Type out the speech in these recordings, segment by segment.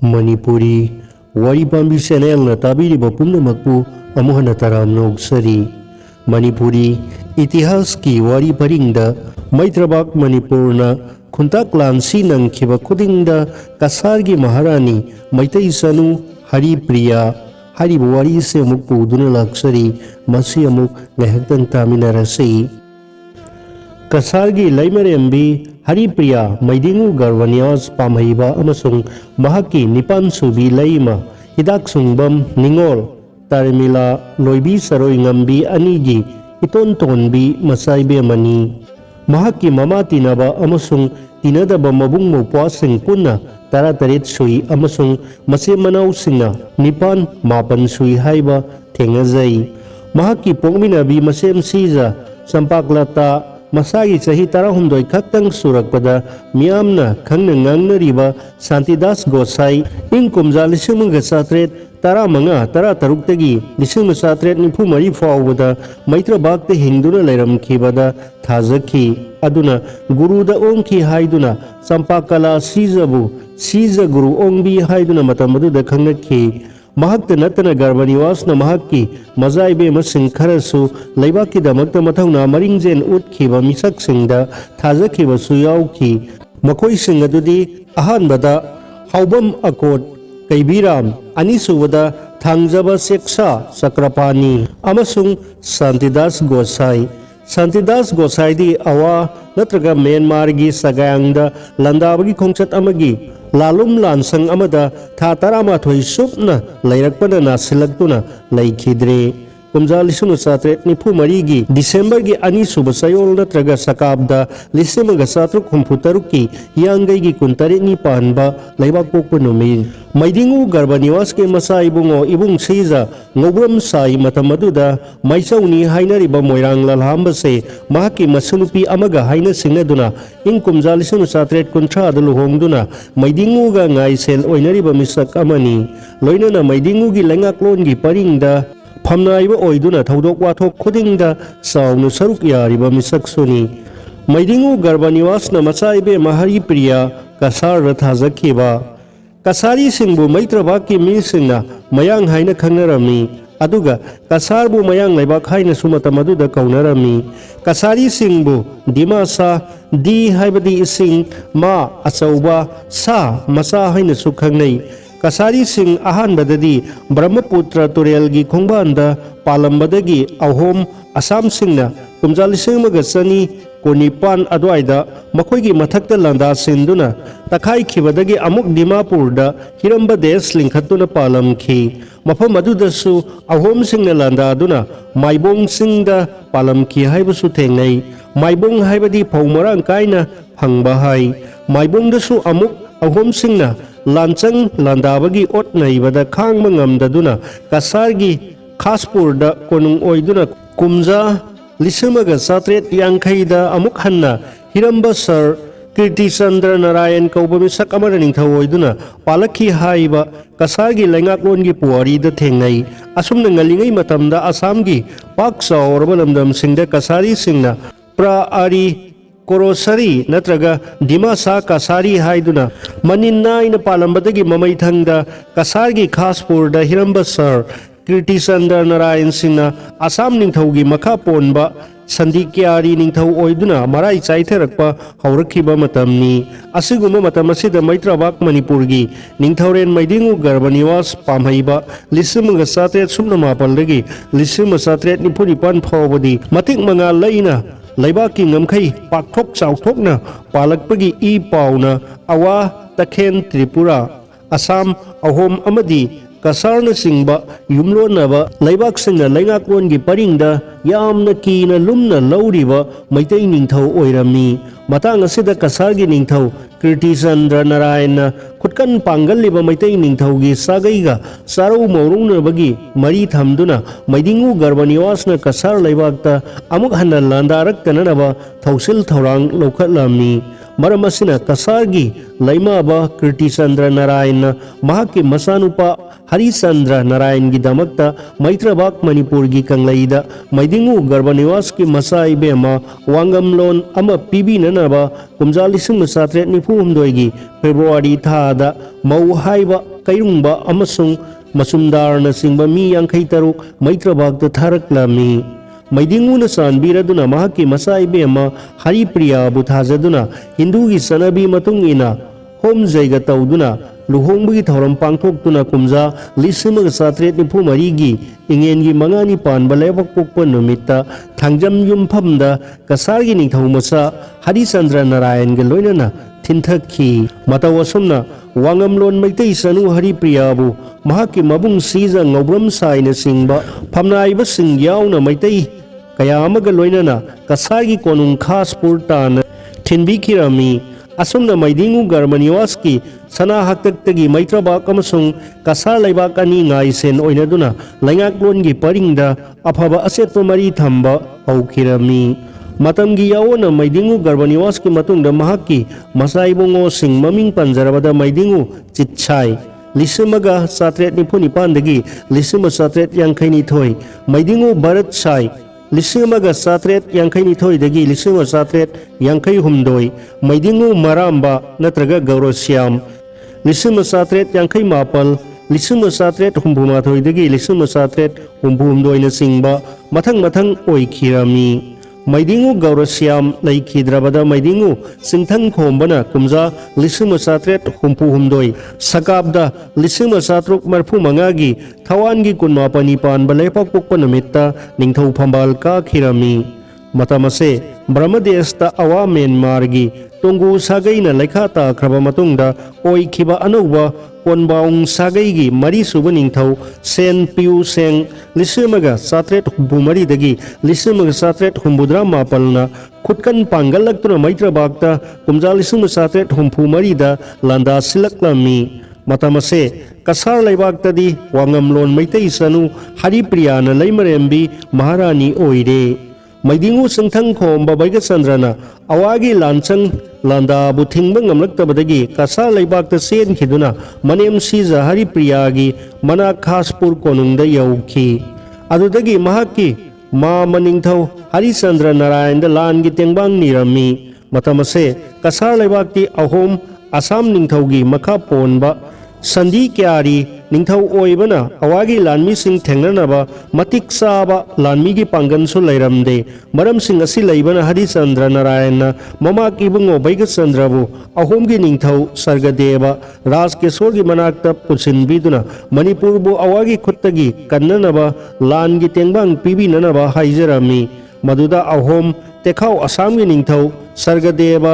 Manipuri Wari Pambi Channel na tabiriba pumnamakpu amuhana taramnog sari Manipuri Itihas ki wari paringda Maitrabak Manipur na Khuntak Lansi nang khiba khudingda Kasargi Maharani Maitai Sanu Hari Priya Hari Wari se amuk puduna laksari masi amuk ngahaktan taminarasi Kasargi Laimarembi Hari Priya Maidingu Garwanias Pamhaiba amasung mahaki Nipan Subi Laima Hidak Sungbam Ningol Tarimila Loibi Saroy Ngambi Anigi Iton Tonbi Masaybe Mani Mahaki Mama Tinaba amasung Tinadaba Mabung Mupwasing Puna Taratarit Sui amasung Masimanaw Singa Nipan Mapan Sui Haiba Tengazay Mahaki Pongminabi Masem Siza Sampaklata Masagi sahi tarahumdoy kaktang surakpada miyamna khangna ngangnariba Santidas Gosai ing kumja 1913 tara taruktagi 1913 faawbada Maitrabakta hingduna lairamkhibada thazaki aduna guruda ongki haiduna Sampakala sizabu siza guru ongbi haiduna matamaduda khangnakhi Mahakta natana Garvaniwas na mahaki mazaibe masing kharasu laibaki damakta mathawna maringjen utkhiba misak singda thazakhiba suyauki makoi sing adudi ahanbada haubam akot kaibiram anisubada thangjaba seksa sakrapani amasung Santidas Gosai di awa natraga Myanmar gi sagayangda landabagi khongchat amagi Lalum lansang amada tha taramathoi supna lairakpana nasilagtuna laikhidre kumja 1913 gi December gi ani suba sayol natraga sakabda 1963 ki yangai gi kuntare ni panba laibak pokpa numi Maidingu Garvaniwas ke masa ibungo ibung siza ngobram sai matamaduda maisauni hainariba moirang lalhamba se mahaki masunupi amaga haina singaduna ing kumja 1913 kuntra da luhongduna Maidingu ga ngai sel oinariba misak amani loinana Maidingu gi lengaklon gi paringda Phamnaiba oiduna thodok wathok khudingda saunu saruk yariba misak suni Maidingu Garvaniwas na masaibe Mahari Priya Kasar rathazakhiba Kasari singbu Maitrabaki misingna mayang haina khangnarami aduga Kasarbu mayang laibak haina sumatamaduda kaunarami Kasari singbu Dimasa di haibadi ising ma achauba sa masa haina sukhangnai Kasari sing ahanbadadi Brahmaputra turelgi khongbanda palambadagi ahom Assam singna kumja 1900 Konipan adwaida makoigi mathakta landa sinduna takai khibadagi amuk Dimapurda Hiramba Des lingkhatuna palamkhi mafam adudasu ahom singna landa aduna maibong singda palamkhi haibasu thengai maibong haibadi phaumarang kaina phangba hai maibong dasu amuk ahom singna lanchang landabagi otnaibada khangma ngamdaduna Kasargi Khaspurda konung oiduna kumja 1913 yankaida amuk hanna Hiramba Sar Kirti Chandra Narayan kaubami sakamara ningthau oiduna palakhi haiba Kasargi lengaklongi puari da thengai asumna ngalingai matamda Assamgi pak saurba lamdam singda Kasari singna pra ari korosari natraga Dimasa Kasari haiduna maninna ina palambadagi mamaithangda Kasargi Khaspurda Hiramba Sar Kirti Chandra Narayan Singna Assam ningthaugi makha ponba Sandikyari ningthau oiduna marai chaitharakpa haurakhiba matamni asiguma matam asida Maitrabak Manipurgi ningthauren Maidingu Garvaniwas pamhaiba 1913 dagi 1994 phawbadi matik manga laina laibaki ngamkhai pakthok chauthokna palakpagi I pauna awa takhen Tripura Assam ahom amadi Kasarna singba yumlonaba laibak singna lengaklongi paringda yamna kina lumna lauriba maitai ningthau oirami matang asida Kasargi ningthau Kirti Chandra Narayana khutkan pangalliba maitai ningthaugi sagaiga sarau maurungnabagi mari thamduna Maidingu Garvaniwasna Kasar laibakta amuk hanna landaraktanaba thausil thaurang lokhatlami maram asina Kasargi laimaba Kirti Chandra Narayana mahaki masanupa Harichandra Narayan की दमकता मैत्रबाग मणिपुर की कंगलईदा मैदिंगु गर्भनिवास की मसा इबेमा वांगमलोन अमा पीबीननबा कुमजा 1794 की February थादा Mau हाइबा कैरुंबा अमसुंग मसुमदारना Simba मी 53 मैत्रबाग थारकलामी मैदिंगुना चांबीरदुना महाकी मसा इबेमा हरिप्रिया बुथाजदुना हिंदू की सनबी मतुंग इना home जैगा तौदुना लुहोंबगी थौरम पांगथोक्तुना कुमजा 1794 की इंगेन की मंगानी पानबा लेबक पोकपा नुमित्ता थांगजम युमफमदा कसार की निथौ मसा हरिचंद्र नारायण के लोइनना थिनथखी मतौ असुमना वांगमलोन मैतै सनु हरिप्रियाबु महाकी मबुंग सीजा ngौब्रम साइना सिंगबा फमनाइबा सिंग याउना मैतै कया अमगा लोइनना कसार की कोनुंग खासपुर ताना थिनबिखिरामी असुमना मैदिंगु गर्भनिवास की सना हक्तक्तगी मैत्रबाग अमसुंग कसार लैबाक अनि ngaisen ओइनदुना लैंगाकलोन की परिंगदा अफबा असेतपा मरी थंबा हौखिरामी मतमगी यावना मैदिंगु गर्भनिवास की मतुंगदा महाकी मसाइबोंगो सिंग ममिंग पंजरबदा मैदिंगु चिच्छाई 1794 दगी 1792 मैदिंगु भरत साई 1792 दगी 1793 मैदिंगु मरांबा नत्रगा गौरश्याम 1794 1798 दगी 1799 न सिंगबा मथंग मथंग ओइखिरामी मैदिंगु गौरश्याम लैखिद्रबदा मैदिंगु सिंथंग खोंबना कुमजा 1799 सकाबदा 1735 की थवान की कुनमापनी पानबा लेपाक पोकपा नुमित्ता निंगथौ फंबाल काखिरामी मतमसे ब्रह्मदेशता अवा म्यांमार की तोंगु सागैना लैखा ताख्रबा मतुंगदा ओइखिबा अनौबा कोनबाउंग सागै की मरी सुबा निंगथौ सेन पियु सेंग 1773 दगी 1774 ना खुदकन पांगलक्तुना मैत्रबागता कुमजा 1774 दा लांदा सिलक्लामी मतमसे कसार लैबागतदी वांगमलोन मैतै सनु हरिप्रियाना लैमरेम्बी महारानी ओइरे मैदिंगु सिंथंग खोंबा बैगचंद्रना अवागी लांचंग लांदाबु थिंबा ngamlaktabadagi कसार लैबागता सेनखिदुना मनेम सीजा हरिप्रियागी मना खासपुर कोनुंगदा यौखी अदुदगी महाकी मा मनिंगथौ हरिचंद्र नारायण लान की तेंबांग निरमी मतमसे कसार लैबागती अहोम असम निंगथौगी मखा पोनबा संधि क्यारी निंगथौ ओइबना अवागी लानमी सिंह थेंगनबा मतिक साबा लानमी की पांगनसु लैरमदे मरम सिंह असि लैबना हरिचंद्र नारायण ममा किबुंगो बैगचंद्रबु अहोम की निंगथौ सर्गदेवा राजकेशोर की मनाक्ता पुसिनबिदुना मणिपुरबु अवागी खुत्तगी कन्ननबा लान की तेंबांग पीबीननबा हाइजरमी मदुदा अहोम तेखाव असम की निंगथौ सर्गदेवा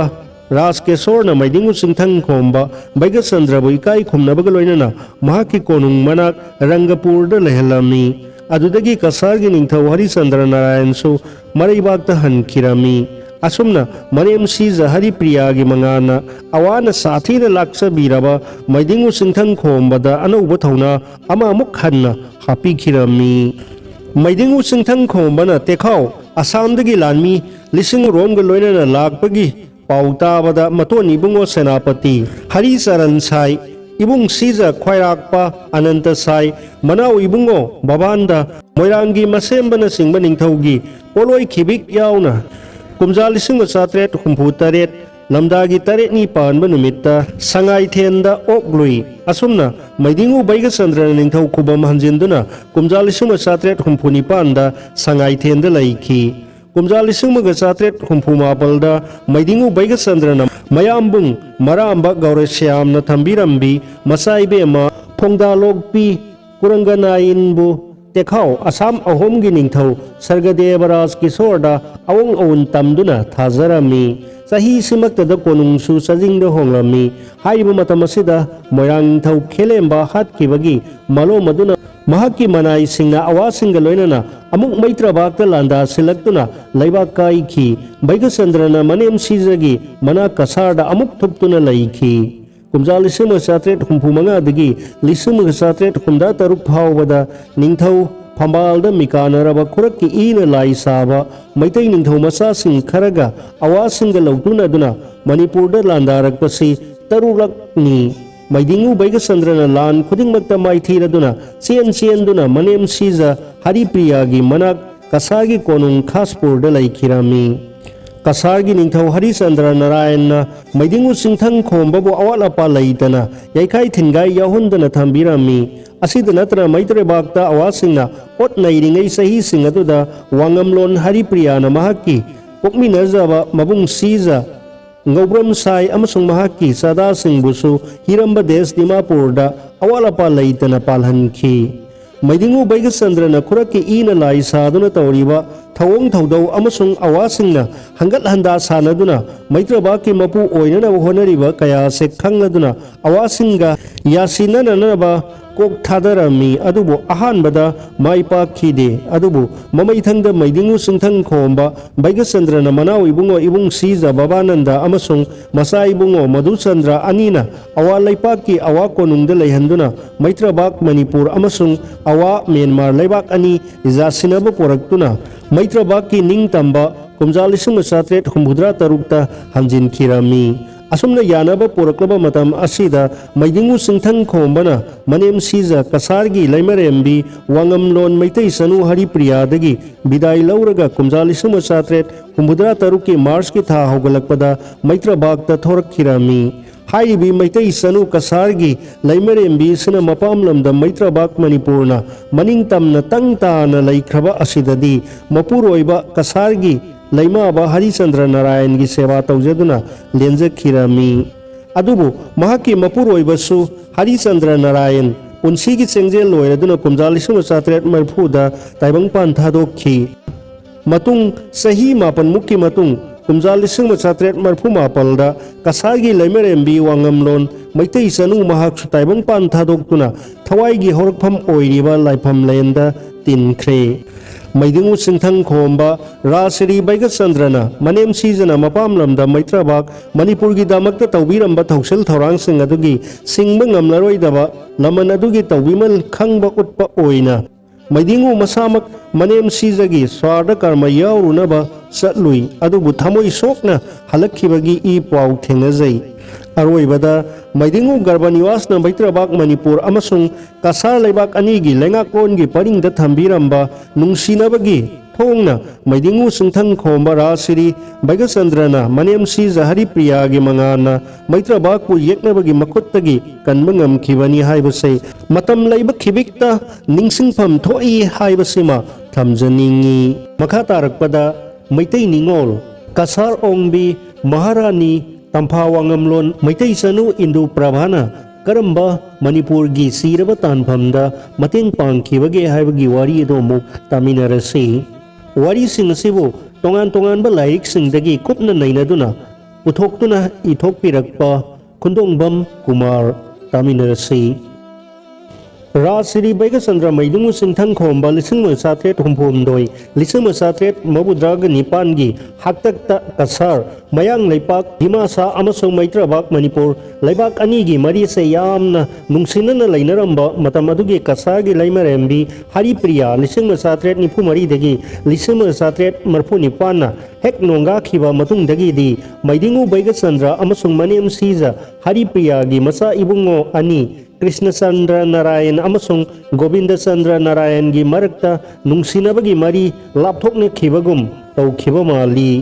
राजकेशोर मैदिंगु सिंथंग खोंबा बैगचंद्रबु इकाई खुमनबग लोइनना महाकी कोनुंग मनाक रंगपुर लहलमी अदुदगी कसार की निंगथौ हरिचंद्र नारायण सु मरैबागता हनखिरामी असुमना मनेम सीजा हरिप्रिया की मंगाना अवाना साथीना लाक्सबीरबा मैदिंगु सिंथंग खोंबदा अनौबा थौना अमा अमुक हन्ना हापीखिरामी मैदिंगु सिंथंग खोंबना तेखाव असमदगी लानमी लिसिंग रोमग लोइनना लाकपगी पाउताबदा मतोन इबुंगो सेनापति हरिचरण साई इबुंग सीजा ख्वाइराकपा अनंत साई मनाउ इबुंगो बबांदा मोइरांगी मसेंबना सिंगबा निंगथौगी पोलोई खिबिक याउना कुमजा 1773 लमदागी 8 पानबा नुमित्ता संगाई थेंदा ओकलुई असुमना मैदिंगु बैगचंद्र निंगथौ खुबम हंजिंदुना कुमजा 1774 दा संगाई थेंदा लैखी कुमजा 1774 मैदिंगु बैगचंद्रना मयाम्बुंग मरांबा गौरश्यामना थंबीरंबी मसाइबेमा फोंगदालोगपी कुरंगनाइनबु तेखाव असम अहोमगी निंगथौ सर्गदेवराज किशोरदा अवंग अवुन तमदुना थाजरमी सही सिमक्तदा कोनुंगसु सजिंगदा होंगलमी हाइबा मतमसिदा Moirang Ningthou खेलेंबा हातखिबगी malo maduna mahaki manai singna awasinga loinana amuk मैत्रबागता लांदा सिलक्तुना लैबाक काइखी बैगचंद्रना मनेम सीजगी मना कसारदा अमुक थुपतुना लैखी कुमजा 1775 दगी 1783 फावबदा निंगथौ फंबालदा मिकानरबा खुरक्की ईना लाई साबा मैतै निंगथौ मसासिंग खरगा अवासिंगा लौतुना दुना मणिपुरदा लांदारकपसी तरुलकनी Maidingu Baigasandrana lan khudingmakta maithiraduna chen manem siza Haripriya gi manak Kasargi konung Khaspurda laikhirami. Kasargi ningthau Harisandra Narayana Maidingu singthang khombabu awalapa laitana yaikai thingai yahundana thambirami. Asida natra Maitre Bakta awasingna ot nairingai sahi singaduda Wangamlon Haripriya na mahaki pokminazaba mabung siza Ngobram Sai amasung mahaki sada singbusu Hiramba Des Dimapurda awalapa laitana palhankhi. Maidingu Baigasandrana khuraki ina lai saduna tawriba thawong thawdau amasung awasingna hangat handa sanaduna Maitrabaki mapu oinana honariba kaya se khangladuna awasinga yasinananaba kok thadarami adubu ahanbada maipa khide adubu mamaithangda Maidingu singthang khomba Baigasandrana manaw ibungo ibung siza Babananda amasung masa ibungo Madhuchandra anina awa laipaki awa konungda leihanduna Maitrabak Manipur amasung awa Myanmar laibak ani jasinaba poraktuna Maitrabaki ningtamba kumjalisung masatret humbudra tarukta hanjin kirami. Asumna yanaba poraklaba matam asida Maidingu singthang khombana manem siza Kasargi laimarembi Wangamlon Maitai Sanu Haripriya dagi bidai lauraga kumjalisung masatret humbudra taruki Mars ki tha hogalakpada Maitrabakta thorakhirami. Haibi Maitai Sanu Kasargi laimarembi sina mapamlamda Maitrabak Manipurna maningtamna tangtana laikhraba asidadi mapuroiba Kasargi Laimaba Harisandra Narayan gi seva taujaduna lenjakhirami. Adubu mahaki mapuroibasu Harisandra Narayan punsigi chengjel loiraduna kumjalisung satret marphuda taibangpan thadokhi. Matung sahi mapan mukki matung kumjalisung satret marphu mapalda Kasargi laimarembi Wangamlon Maitai Sanu mahak taibangpan thadoktuna thawaigi horakpham oiriba laifam lenda tinkhre. Maidingu singthang khomba Rasiri Baigasandrana manem sizana mapamlamda Maitrabak Manipurgi damakta tawbiramba thawsel thawrang sing adugi singba ngamlaroidaba laman adugi tawbimal khangba utpa oina Maidingu masamak manem sizagi swarda karma yaurunaba satlui adubu thamoi sokna halakhibagi I pau thengnajai. Aroibada Maidingu Garbaniwasna Maitrabak Manipur amasung Kasar laibak anigi lengaklongi paringda thambiramba nungsinabagi thongna Maidingu singthang khomba Rasiri Baigasandrana manem siza Haripriya gi mangana Maitrabakpu yeknabagi makuttagi kanba ngamkhibani haibasai matam laiba khibikta ningsingpham thoi haibasima thamjaningi. Makha tarakpada Maitai Ningol Kasar Ongbi Maharani Tampha Wangamlon Maitai Sanu Indu Prabhana Karamba Manipurgi Siraba Tanphamda Mateng Pangkhibage haibagi wari ado muk taminarasi. Wari sing asibu tongan ba lairik singdagi kupna nainaduna uthoktuna ithokpirakpa Khundongbam Kumar taminarasi. Rasiri Baigasandra Maidingu singthang khomba lising satret humpumdoi lising satret mabudraga nipangi haktakta Kasar mayang laipak Dimasa amasung Maitrabak Manipur laibak anigi mari se yamna nungsinana lainaramba matam adugi Kasargi laimarembi Haripriya lising satret nipu mari dagi lising satret marpu nipana hek nonga khiba matung dagi di Maidingu Baigasandra amasung manem siza Haripriya gi masa ibungo ani Krishna Chandra Narayan amasung Govinda Chandra Narayan gi marakta nungsinabagi mari lapthokne khibagum tawkhiba mali.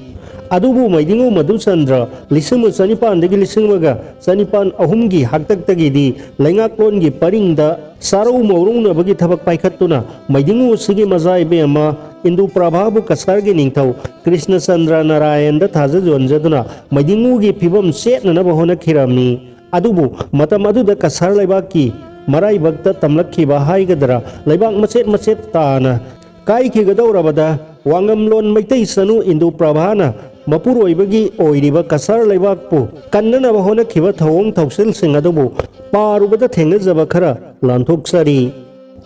Adubu Maidingu Madhuchandra lising sanipan dagi lising maga sanipan ahumgi haktaktagi di lengaklongi paringda sarau maurungna bagi thabak paikhattuna Maidingu sigi mazai be ama Indu Prabhabu Kasargi ningthau Krishna Chandra Narayan da thaja jonjaduna Maidingu gi phibam setnana bahona khirami. Adubu matam aduda Kasar laibaki marai bakta tamlakhiba haigadra laibak machet tana kai khigadawrabada Wangamlon Maitai Sanu Indu Prabhana mapuroibagi oiriba Kasar laibakpu kannana bahona khiba thawong thawsel sing adubu parubada thengnajaba khara lanthokchari.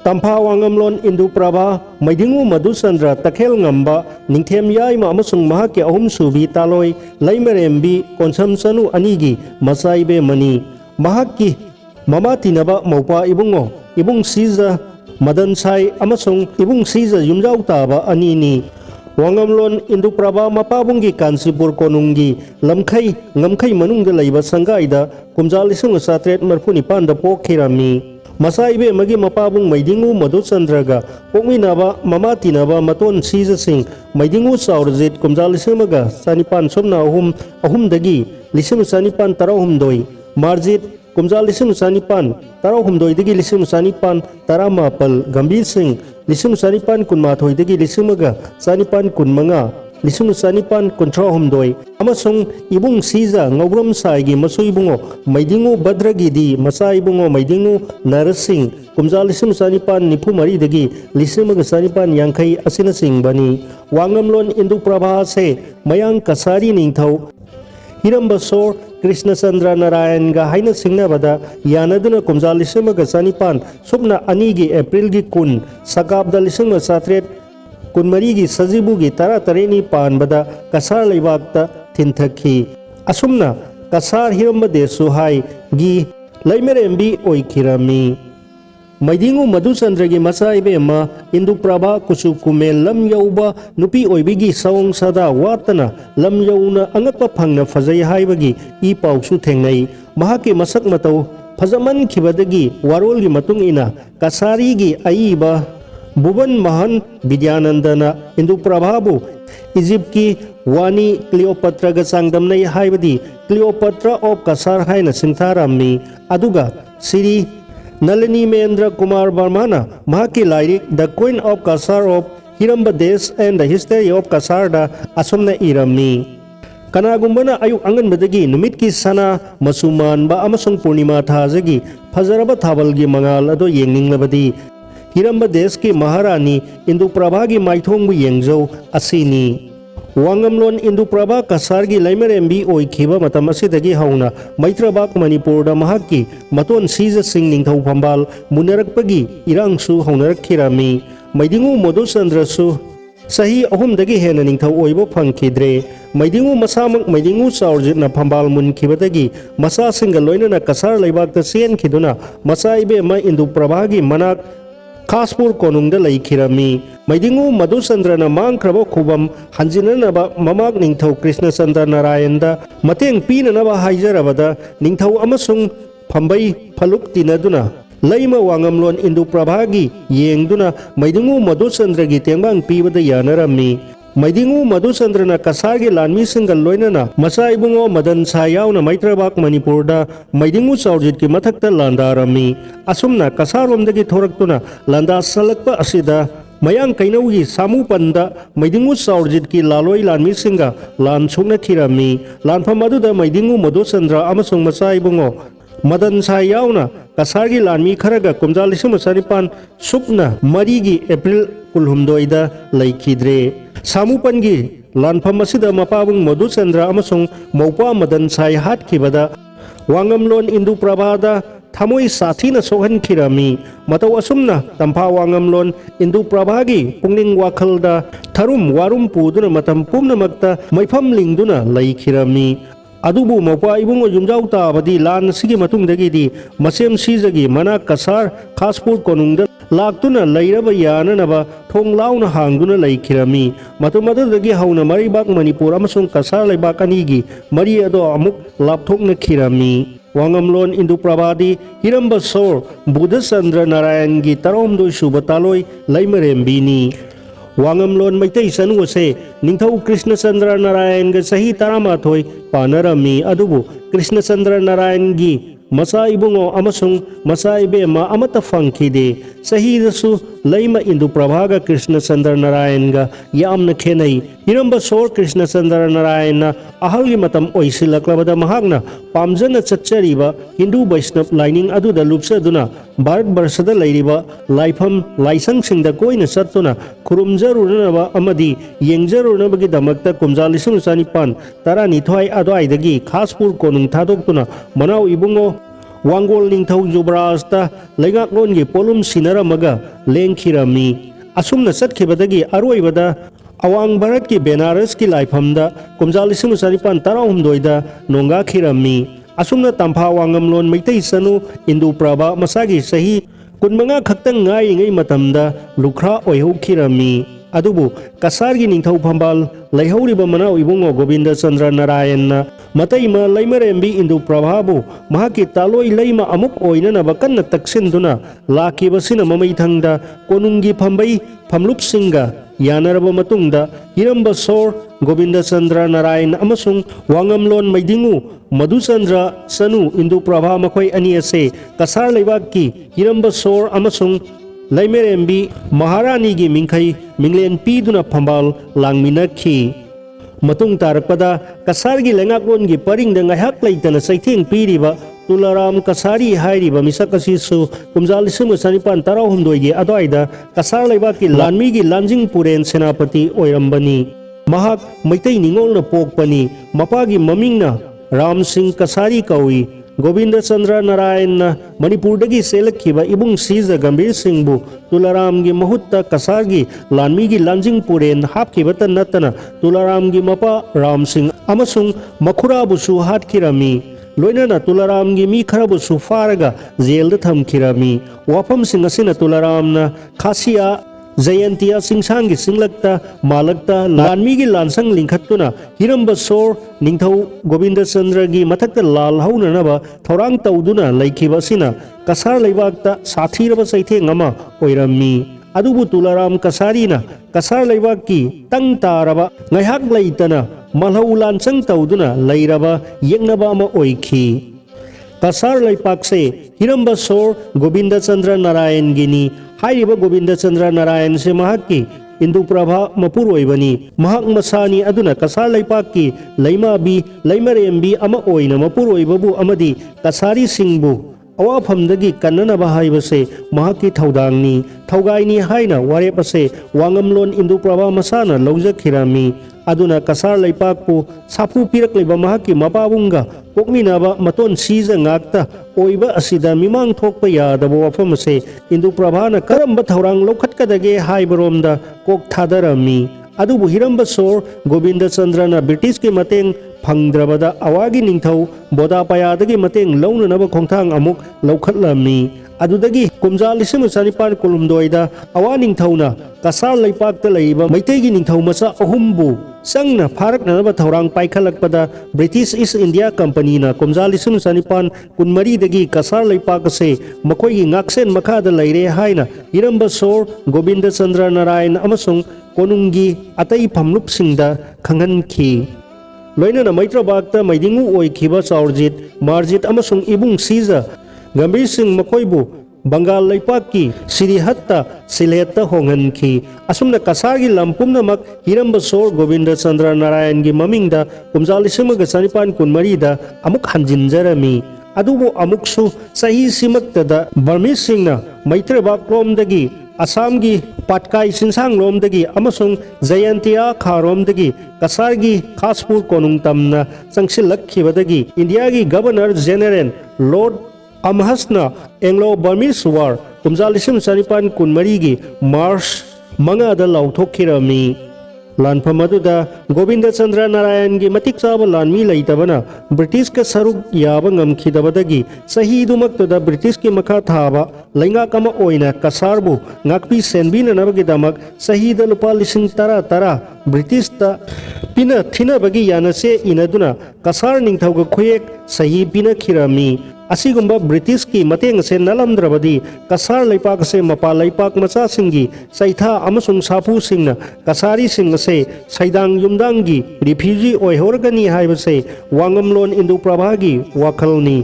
Tampha Wangamlon Indu Prabha Maidingu Madhuchandra takhel ngamba ningthem yaima amasung mahaki ahum subi taloi laimarembi Konsam Sanu anigi masaibe mani mahaki mama tinaba maupa ibung siza Madan Sai amasung ibung siza yumjau taba anini Wangamlon Induprabha Mapabungi Kansipur Konungi Lamkai Ngamkai Manungda Laiba Sangaida Kumjal Lisung Satret Marpuni Panda Pokirami Masaibe Magi Mapabung Maidingu Madhusandraga Pokminaba Mamatinaba Maton Siza Singh Maidingu Saurzit Kumjal Lisamaga Sanipan Somna Ahum Dagi Lisum Sanipan Tarahum Doi Marjit Kumjal Lisum Sanipan Tarahum Doi Digi Lisum Sanipan Taramapal Gambir Singh Lisum Sanipan Kunmathoi Dagi Lisamaga Sanipan Kunmanga Lisum Sanipan Kuntrahum Doi Amasung Ibung Siza Ngobram Saigi Masu Ibungo Maidingu Badragidi Masa Ibungo Maidingu Narasing Kumjal Lisum Sanipan Nipu Mari Dagi Lisamaga Sanipan Yangkai Asina Singh Bani Wangamlon Induprabha Se Mayang Kasari Ningthau Hirambasor Krishna Chandra Narayan ga haina singna bada yanaduna Kumjal Lisamaga Sanipan Subna Anigi April gi kun Sakabda Lisama Satret Kunmarigi Sajibugi Tara Tareni Pan bada Kasar Laibakta Tinthaki Asumna Kasar Hiramba Desu Hai gi Laimerembi Oikirami Maidingu Madhusandragi Masaibe Ma Induprabha Kusub Kumel Lam Yauba Nupi Oibigi Sawang Sada Watana Lam Yauna Angapa Phangna Fazai Haibagi I Pausu Thengnai Mahaki Masak Matau Phazaman Khibadagi Warolgi Matung Ina Kasarigi Aiba Bhuban Mahan Vidyanandana Induprabhabu Egypt ki Wani Cleopatra ga Sangdamnai Haibadi Cleopatra of Kasar Haina Singtharami Aduga Siri Nalini Mendra Kumar Barmana Mahaki Lairik The Queen of Kasar of Hiramba Des and the History of Kasarda Asumna Irami Kanagumbana Ayuk Angan Badagi Numit Sana Masuman Ba Amasung Purnima Thazagi Fazaraba Thabalgi Mangal Ado Yengning Labadi Hiramba Des ki Maharani Induprabha Maithongbu Yengzo Asini Wangamlon Induprabha Kasargi Laimerembi Oikhiba Matam Asidagi Hauna Maitrabak Manipurda Mahaki Maton Siza Singh Ningthau Phambal Munarakpagi Irangsu Haunarakkhirami Maidingu Madhusandrasu Sahi Ahumdagi Hena Ningthau Oiba Phangkhidre Maidingu Masamak Maidingu Saurjitna Phambal Munkhibadagi Masa Singha Loinana Kasar Laibakta Senkhiduna Masaibe Ma Induprabhagi Manak Kaspur Konungda Laikirami Maidingu Madhusandrana Mangkraba Khubam Hanjinanaba Mamak Ningthau Krishna Chandra Narayanda Mateng Pinanaba Haijarabada Ningthau Amasung Phambai Phaluk Tinaduna Laima Wangamlon Induprabhagi Yengduna Maidingu Madhusandragi Tengbang Pibada Yanarami Maidingu Madhusandrana Kasargi Lanmi Singal Loinana Masa Ibungo Madan Sayauna Maitrabak Manipurda Maidingu Saurjit ki Mathakta Landarami Asumna Kasaromdagi Thoraktuna Landa Salakpa Asida Mayang Kainaugi Samu Panda Maidingu Saurjit ki Laloi Lanmi Singa Lan Sungna Kirami Lan Pamaduda Maidingu Madhusandra Amasung Masa Ibungo Madan Sayauna Kasargi Lanmi Kharaga Kumjal Lisama Sanipan Sukna Marigi April Kulhumdoida Laikidre Samupangi Lanpham Asida Mapabung Madhuchandra Amasung Maupa Madan Sai Hatkibada Wangamlon Induprabhada Thamoi Sathina Sohan Kirami Matau Asumna Tampa Wangamlon Induprabhagi Pungning Wakhalda Tharum Warum Puduna Matam Pumnamakta Maifam Lingduna Laikirami Adubu Maupa Ibungo Jumjau Tabadi Lan Sigi Matungdagi di Masem Sizagi Mana Kasar Kaspur Konungda Laktuna Lairaba Yananaba Thong Launa Hangduna Laikirami Matumadagi Hauna Maribak Manipur Amasung Kasar Laibak Anigi Maria Do Amuk Lapthokna Kirami Wangamlon Induprabhadi Hirambasor Buddhasandra Narayan gi Taromdo Subataloi Laimerembini Wangamlon Maitai Sanwase Ningthau Krishna Chandra Narayan ga Sahi Taramathoi Panarami Adubu Krishna Chandra Narayan gi Masa Ibungo Amasung Masa Ibema Amata Phangkhide Sahidasu Laima Induprabhaga Krishna Chandra Narayan ga Yamna Khenai Hirambasor Krishna Chandra Narayana Ahalgi Matam Oisilaklabada Mahagna Pamjana Chachariba Hindu Vaishnav Lining Aduda Lupsaduna Bharat Barsada Lairiba Laifam Laisang Singda Koina Satuna Kurumjarunaba Amadi Yengjarunabagi Damakta Kumjal Lisum Sanipan Tarani Thoi Adwaidagi Khaspur Konung Thadokuna Manau Ibungo Wangol Ningthau Jubrasta Legaklon gi Polum Sinaramaga Lengkhirami Asumna Satkhibadagi Aroibada Awang Bharat ki Benares ki Laifamda Kumjal Lisum Sanipan Tarahumdoida Nonga Khirami Asumna Tampa Wangamlon Maitai Sanu Induprabha Masagi Sahi Kunmanga Khaktang Ngai Ngai Matamda Lukhra Oihukirami अदुबु कसारगी निंथौ फंबाल लैहौरिबा मनाउ इबुंगो गोविंद चंद्र नारायण मतैमा लैमरेम्बी इंदु प्रभाबु महाकी तालोई लैमा अमुक ओइननबा कन्ना तक्सिनदुना लाखिबसिना ममैथंगदा कोनुंगी फंबै फमलुपसिंगा यानरबा मतुंगदा हिरंबा सोर गोविंद चंद्र नारायण अमसुंग वांगमलोन मैदिंगु मधुचंद्र सनु इंदु प्रभा मखोई अनि असे कसार लैबाकी हिरंबा सोर अमसुंग लैमेरेम्बी महारानी की मिंखई मिंगलेन पीदुना फंबाल लांगमिनखी मतुंग तारकपदा कसारगी लेंगाकलोन की परिंग ngaihak leitana saitheng piriba Tularam कसारी हाइरिबा मिसक असिसु कुमजा 1919 गी अदवाइदा कसार लैबाकी लानमी की लांजिंग पुरेन सेनापति ओइरंबनी महाक मैतै निंगोलना पोकपनी मपागी ममिंगना राम सिंह कसारी कौई गोविंद चंद्र नारायण मणिपुरदगी सेलखिबा इबुंग सीज गंभीर सिंहबु तुलाराम की मुहुत्ता कसार की लानमी की लांजिंग पुरेन हापखिबत नतना तुलाराम की मपा राम सिंह अमसुंग मखुराबुसु हाटखिरमी लोइनना तुलाराम की मी खरबुसु फारगा जेल थमखिरमी वाफम सिंह असिना तुलारामना खासिया जयंतिया सिंगसांगी सिंगलक्ता मालक्ता लानमी की लानसंग लिंखत्तुना हिरंबा सोर निंथौ गोविंद चंद्र की मथक्ता लाल हौननबा थौरांग तौदुना लैखिबसिना कसार लैबाक्ता साथीरबा सैथेंग अमा ओइरम्मी अदुबु तुलाराम कसारीना कसार लैबाकी तंग तारबा ngaihak leitana malhau lansang tौदुना लैरबा येंगनबा अमा ओइखी कसार लैपाकसे हिरंबा सोर गोविंद चंद्र नारायण गिनी हाइरिबा गोविंद चंद्र नारायण से महाकी इंदु प्रभा मपुरोइबनी महाक मसानी अदुना कसार लैपाकी लैमाबी लैमरेम्बी अमा ओइना मपुरोइबबु अमदी कसारी सिंहबु अवाफमदगी कन्ननबा हाइबसे महाकी थौदांगनी थौगाइनी हाइना वारेपसे वांगमलोन इंदु प्रभा मसाना लौजखिरामी अदुना कसार लैपाकपु साफु पिरकलेबा महाकी मपाबुंगा पोकमिनाबा मतोन सीज ngakta ओइबा असिदा मिमांग थोकपा यादबा वाफमसे इंदु प्रभाना करंबा थौरांग लौखटकदगे हाइबरोमदा कोक थादरमी अदुबु हिरंबा सोर गोविंद चंद्रना ब्रिटिश के मतेंग फंगद्रबदा अवागी निंथौ बोदापायादगी मतेंग लौननबा खोंथांग अमुक लौखटलमी अदुदगी कुमजा 1914 कुलुमदोइदा अवा निंथौना कसार लैपाकता लैबा मैतैगी निंथौ मचा अहुमबु संगना फारकनबा थौरांग पाइखलकपदा ब्रिटिश ईस्ट इंडिया कंपनी ना कुमजा 1914 कुनमरी दगी कसार लैपाकसे मखोइगी ngaksen मखादा लैरे हाइना हिरंबा सोर गोविंद चंद्र नारायण अमसुंग कोनुंगी अतै फमलुपसिंगदा खंगनखी लोइनना मैत्रबागता मैदिंगु ओइखिबा चाउरजित मारजित अमसुंग इबुंग सीजा गंभीर सिंह मखोइबु बंगाल लैपाकी सिरिहत्ता सिलेत्ता होंगनखी असुमना कसारगी लंपुमनमक हिरंबा सोर गोविंद चंद्र नारायण की ममिंगदा कुमजा 1914 कुनमरीदा अमुक हंजिनजरमी अदुबु अमुकसु सही सिमक्तदा बर्मिस सिंहना मैत्रबागलोमदगी असम की पाटकाई सिंसांग लोमदगी अमसुंग जयंतिया खारोमदगी कसारगी खासपुर कोनुंगतमना संगसिलखिबदगी इंडिया की गवर्नर जनरल लॉर्ड अमहसना एंग्लो बर्मिस वार कुमजा 1914 कुनमरी की मार्च मंगादा लौथोखिरमी लानफम अदुदा गोविंद चंद्र नारायण की मतिक चाब लानमी लैतबना ब्रिटिश के सरुक याब ngamkhidabadagi सहीदुमक्तदा ब्रिटिश के मखा थाबा लैंगाक अमा ओइना कसारबु ngakpi senbinanabagidamag सहीद लुपा 10,000 ब्रिटिश ता पिना थिनबगी यानसे इनदुना कसार निंगथौगा खुयेक सही पिना खिरामी असिगुम्बा ब्रिटिश की मतेंग से नलमद्रबदी कसार लैपाक से मपा लैपाक मचा सिंगी सैथा अमसुंग साफु सिंगना कसारी सिंग से सैदांग युमदांगी रिफ्यूजी ओइहोरगनी हाइबसे वांगमलोन इंदु प्रभागी वाखलनी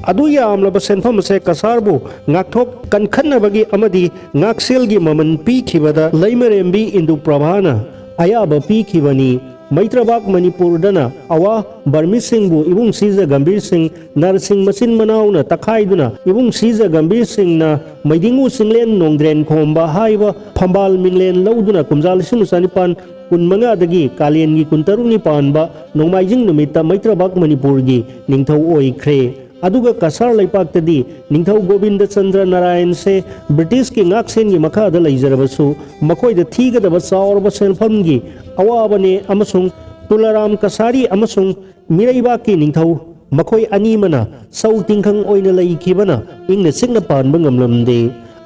अदु यामलबा सेनफम से कसारबु ngakthok kankhannabagi amadi ngakselgi maman pikhibada लैमरेम्बी Indu प्रभाना अयाबा पिखिबनी मैत्रबाग मणिपुरदना अवा बर्मी सिंहबु इबुंग सीजा गंभीर सिंह नरसिंह मसिन मनाउना तखाइदुना इबुंग सीजा गंभीर सिंहना मैदिंगु सिंगलेन नोंद्रेन खोंबा हाइबा फंबाल मिंगलेन लौदुना कुमजा 1914 कुनमंगादगी कालेनगी कुनतरुनी पानबा नोंमाइजिंग नुमित्ता मैत्रबाग मणिपुरगी निंगथौ ओइख्रे अदुगा कसार लैपाक्तदी निंगथौ गोविंद चंद्र नारायण से ब्रिटिश की ngaksen gi makhada leijarabasu मखोइदा थीगदबा चावरबा सेनफमगी अवाबने अमसुंग Tularam Kasari अमसुंग मिरैबा की निंगथौ मखोइ अनीमना सौ तिंखंग ओइना लैखिबना इंगना सिंगना Panba ngamlamde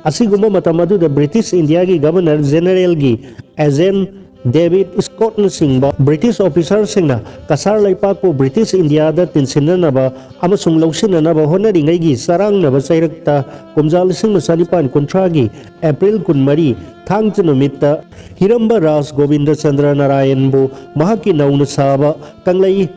Asigumba matam aduda British India gi Governor General gi Agent David Scott na singba British officer singna kasar laipak po British India da tinsinanaba amasung lausinanaba honaringai gi sarangnaba sairakta kumjal sing masanipan kontragi April 13 thang numitta Hiramba Ras Govinda Chandra Narayan bu mahaki nauna saba kanglai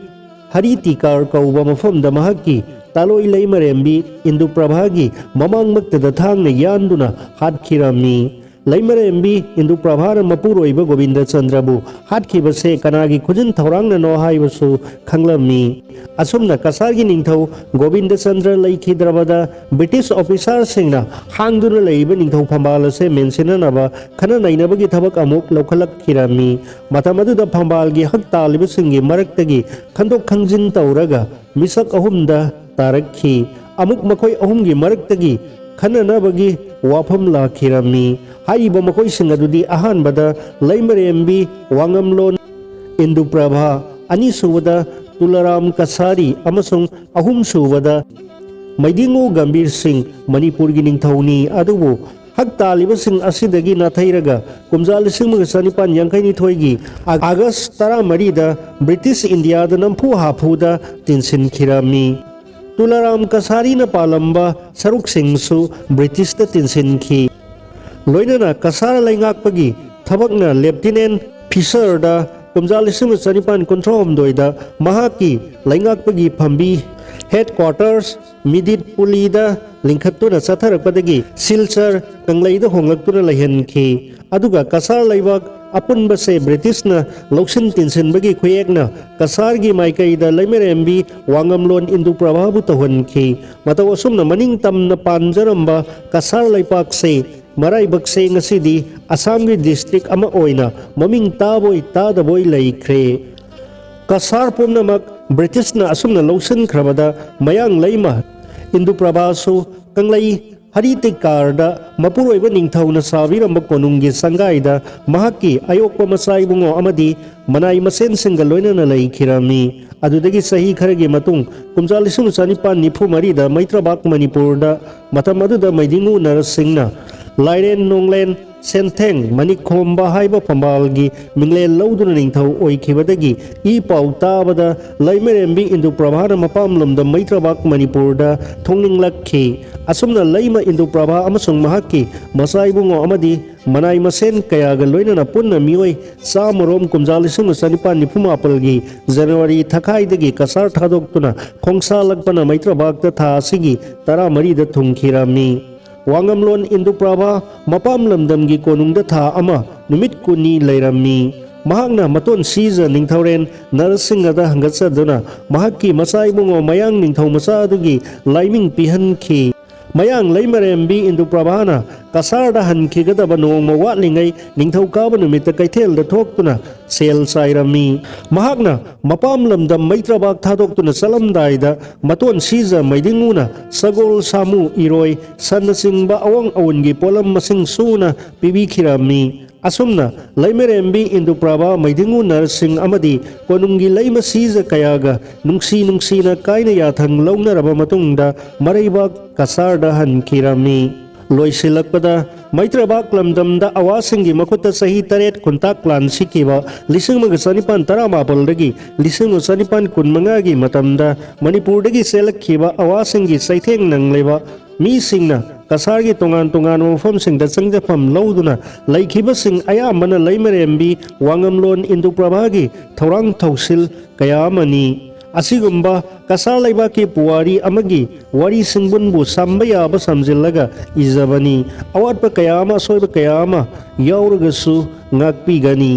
Haritikar kauba mafamda mahaki taloi laimarembi Indu Prabhagi mamang magtada thang na yanduna hatkirami Laimarembi Indu Prabhara mapuroiba Govinda Chandra bu hatkibase kanagi khujin thorang na no haibasu khanglami asumna kasargi ningthau Govinda Chandra laikhidrabada British officer singna hangduna leiba ningthau phambal ase mensinanaba khana nainabagi thabak amuk lokhalak khirami matamaduda phambalgi hak taliba singi maraktagi khandok khangjin tauraga misak ahumda tarakhi amuk makhoi ahumgi maraktagi khananabagi wafam lakhirami haiba makoi singadudi ahanbada Laimarembi Wangamlon Indu Prabha ani suvada Tularam Kasari amasung ahum suvada Maidingo Gambir Singh Manipur gi ningthauni adubu hak taliba sing asidagi nathairaga kumjal sing magasanipan yangkai thoigi August 13 da British India da nampu hapuda tinsin khirami Tularam Kasari na palamba Saruk Singsu British da tinsin khi loinana kasar laingak pagi thabak na Lieutenant Fisher da kumjal sing masanipan kontrom doida mahaki laingak pagi phambi headquarters Midit Pulida lingkhatuna satharakpadagi Silchar Kanglai da honglakuna lahenkhi aduga kasar laibak apun base British na loksin tinsin bagi khuyekna kasar gi maikai da Laimarembi Wangamlon Indu Prabha bu tahonki matawasum na maning tam na panjaramba kasar laipak se marai bakse ngasidi Assam gi district ama oina maming taboy tadaboy laikre kasar pumnamak British na asum na loksin khrabada mayang laima Indu Prabha su kanglai Haritikar da mapuroiba ningthau na sabiramba konunggi sangaida mahaki ayokpa masai bungo amadi manai masen singa loina na laikhirami adudagi sahi kharagi matung kumjal lisung sanipan nipu marida Maitrabak Manipur da matam aduda Maidingu Narasingna Lairen Nonglen Sentheng Manikhomba haiba phambalgi mingle lauduna ningthau oikhibadagi I pau tabada Laimarembi Indu Prabha mapamlomda Maitrabak Manipur da thonglinglakkhi asumna laima Indu Prabha amasung mahaki masaibungo amadi manai masen kayaga loinana punna mioi samorom kumjalisung sanipan nipumapalgi January thakai kasar thadoktuna khongsa lagpana Maitrabak da tha asigi 13 da thungkhirami Wangamlon Indu Prabha mapam lamdamgi konungda tha ama numit kuni lairami mahakna maton siza ningthauren Narasingada hangatsaduna mahakki masaibungo mayang ningthau masa adugi laiming pihankhi mayang Laimarembi Indu Prabhana kasarda hankhigada banong mawatlingai ningthau kaba numita kaithel da thoktuna sel sairami mahakna mapam lamdam Maitrabak thadoktuna salamdaida maton siza maidinguna sagol samu iroi sanasingba awang awangi polam masing suna pibikhirami asumna Laimarembi Indu Prabha Maidingu Narasing amadi konunggi laima siza kayaga nungsi na kaina yathang launaraba matungda maraibak kasarda hankhirami loisilakpada Maitrabak lamdamda awasinggi makuta sahi 3 kontak lan sikiba lising magasanipan taramapaldagi lising masanipan kunmangagi matamda Manipurdagi selakhiba awasinggi saitheng nangleba misingna kasargi tongan mafam singda sangjafam lauduna laikhiba sing ayamana Laimarembi Wangamlon Indu Prabhagi thorang thausil kayamani asigumba kasar laibaki puwari amagi wari singbunbu sambaya ba samjillaga izabani awatpa kayama soiba kayama yauragasu ngakpi gani